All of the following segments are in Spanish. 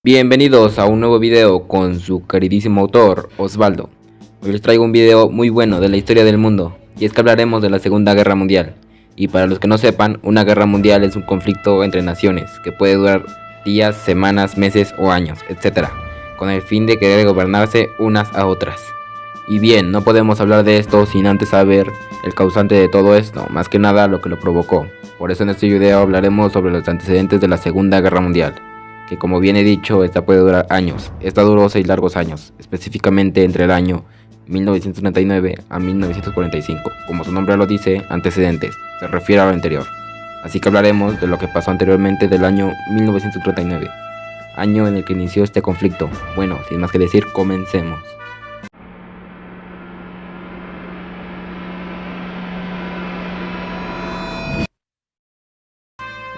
Bienvenidos a un nuevo video con su queridísimo autor, Osvaldo. Hoy les traigo un video muy bueno de la historia del mundo, y es que hablaremos de la Segunda Guerra Mundial. Y para los que no sepan, una guerra mundial es un conflicto entre naciones, que puede durar días, semanas, meses o años, etc., con el fin de querer gobernarse unas a otras. Y bien, no podemos hablar de esto sin antes saber el causante de todo esto, más que nada lo que lo provocó. Por eso en este video hablaremos sobre los antecedentes de la Segunda Guerra Mundial, que como bien he dicho, esta puede durar años. Esta duró 6 largos años, específicamente entre el año 1939 a 1945. Como su nombre lo dice, antecedentes, se refiere a lo anterior. Así que hablaremos de lo que pasó anteriormente del año 1939, año en el que inició este conflicto. Bueno, sin más que decir, comencemos.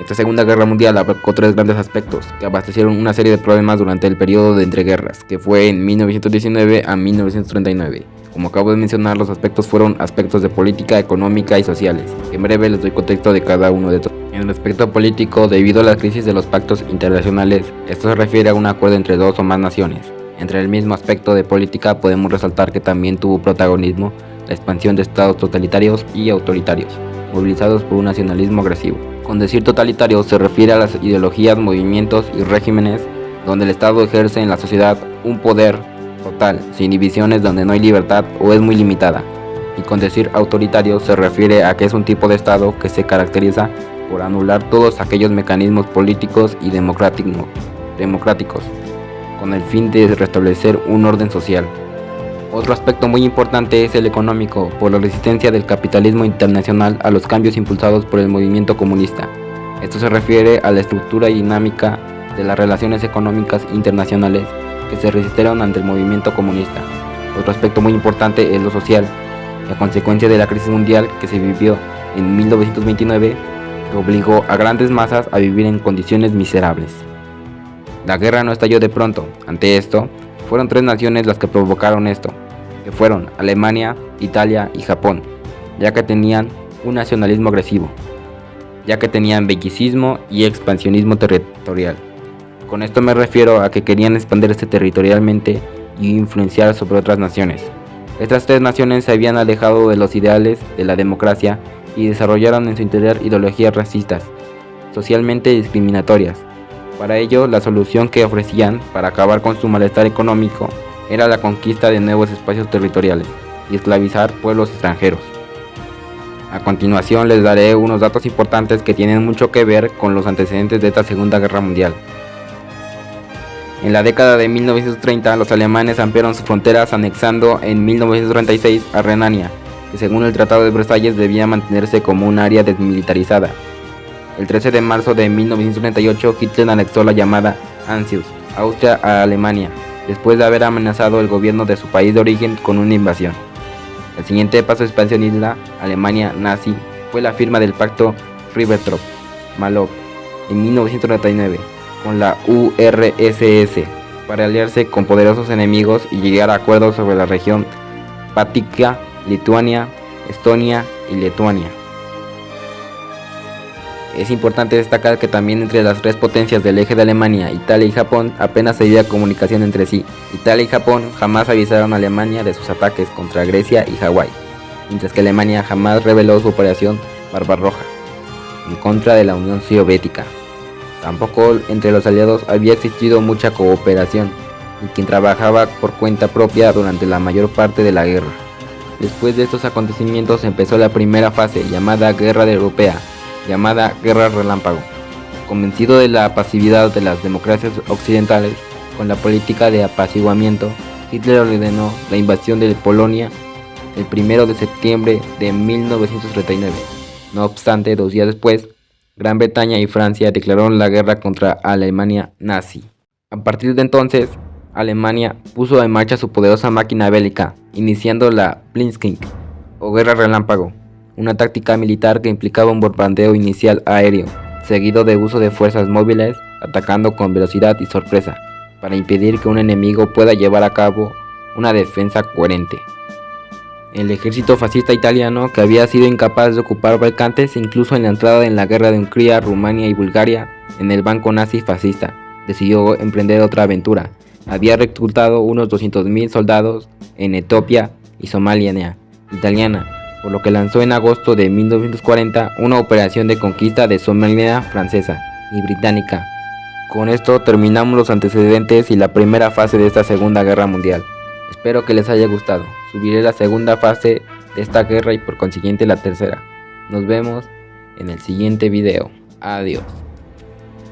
Esta Segunda Guerra Mundial abarcó 3 grandes aspectos que abastecieron una serie de problemas durante el periodo de entreguerras, que fue en 1919 a 1939. Como acabo de mencionar, los aspectos fueron aspectos de política, económica y sociales. En breve les doy contexto de cada uno de estos. En el aspecto político, debido a la crisis de los pactos internacionales, esto se refiere a un acuerdo entre 2 o más naciones. Entre el mismo aspecto de política podemos resaltar que también tuvo protagonismo la expansión de estados totalitarios y autoritarios, movilizados por un nacionalismo agresivo. Con decir totalitario se refiere a las ideologías, movimientos y regímenes donde el Estado ejerce en la sociedad un poder total, sin divisiones, donde no hay libertad o es muy limitada. Y con decir autoritario se refiere a que es un tipo de Estado que se caracteriza por anular todos aquellos mecanismos políticos y democráticos, con el fin de restablecer un orden social. Otro aspecto muy importante es el económico, por la resistencia del capitalismo internacional a los cambios impulsados por el movimiento comunista. Esto se refiere a la estructura y dinámica de las relaciones económicas internacionales que se resistieron ante el movimiento comunista. Otro aspecto muy importante es lo social, que a consecuencia de la crisis mundial que se vivió en 1929, que obligó a grandes masas a vivir en condiciones miserables. La guerra no estalló de pronto. Ante esto, fueron 3 naciones las que provocaron esto, que fueron Alemania, Italia y Japón, ya que tenían un nacionalismo agresivo, ya que tenían bellicismo y expansionismo territorial. Con esto me refiero a que querían expandirse territorialmente y influenciar sobre otras naciones. Estas 3 naciones se habían alejado de los ideales de la democracia y desarrollaron en su interior ideologías racistas, socialmente discriminatorias. Para ello, la solución que ofrecían para acabar con su malestar económico era la conquista de nuevos espacios territoriales y esclavizar pueblos extranjeros. A continuación les daré unos datos importantes que tienen mucho que ver con los antecedentes de esta Segunda Guerra Mundial. En la década de 1930, los alemanes ampliaron sus fronteras anexando en 1936 a Renania, que según el Tratado de Versalles debía mantenerse como un área desmilitarizada. El 13 de marzo de 1938, Hitler anexó la llamada Anschluss, Austria a Alemania, después de haber amenazado el gobierno de su país de origen con una invasión. El siguiente paso expansionista, Alemania nazi, fue la firma del pacto Ribbentrop-Molotov en 1939 con la URSS para aliarse con poderosos enemigos y llegar a acuerdos sobre la región Báltica, Lituania, Estonia y Letonia. Es importante destacar que también entre las 3 potencias del eje de Alemania, Italia y Japón apenas había comunicación entre sí. Italia y Japón jamás avisaron a Alemania de sus ataques contra Grecia y Hawái, mientras que Alemania jamás reveló su operación Barbarroja en contra de la Unión Soviética. Tampoco entre los aliados había existido mucha cooperación, y quien trabajaba por cuenta propia durante la mayor parte de la guerra. Después de estos acontecimientos empezó la primera fase, llamada Guerra Europea, llamada Guerra Relámpago. Convencido de la pasividad de las democracias occidentales con la política de apaciguamiento, Hitler ordenó la invasión de Polonia el 1 de septiembre de 1939. No obstante, 2 días después, Gran Bretaña y Francia declararon la guerra contra Alemania nazi. A partir de entonces, Alemania puso en marcha su poderosa máquina bélica, iniciando la Blitzkrieg o Guerra Relámpago, una táctica militar que implicaba un bombardeo inicial aéreo, seguido de uso de fuerzas móviles, atacando con velocidad y sorpresa, para impedir que un enemigo pueda llevar a cabo una defensa coherente. El ejército fascista italiano, que había sido incapaz de ocupar Balcantes incluso en la entrada en la guerra de Hungría, Rumania y Bulgaria, en el banco nazi fascista, decidió emprender otra aventura. Había reclutado unos 200.000 soldados en Etiopía y Somalia italiana, por lo que lanzó en agosto de 1940 una operación de conquista de Somalia francesa y británica. Con esto terminamos los antecedentes y la primera fase de esta Segunda Guerra Mundial. Espero que les haya gustado. Subiré la segunda fase de esta guerra y por consiguiente la tercera. Nos vemos en el siguiente video. Adiós.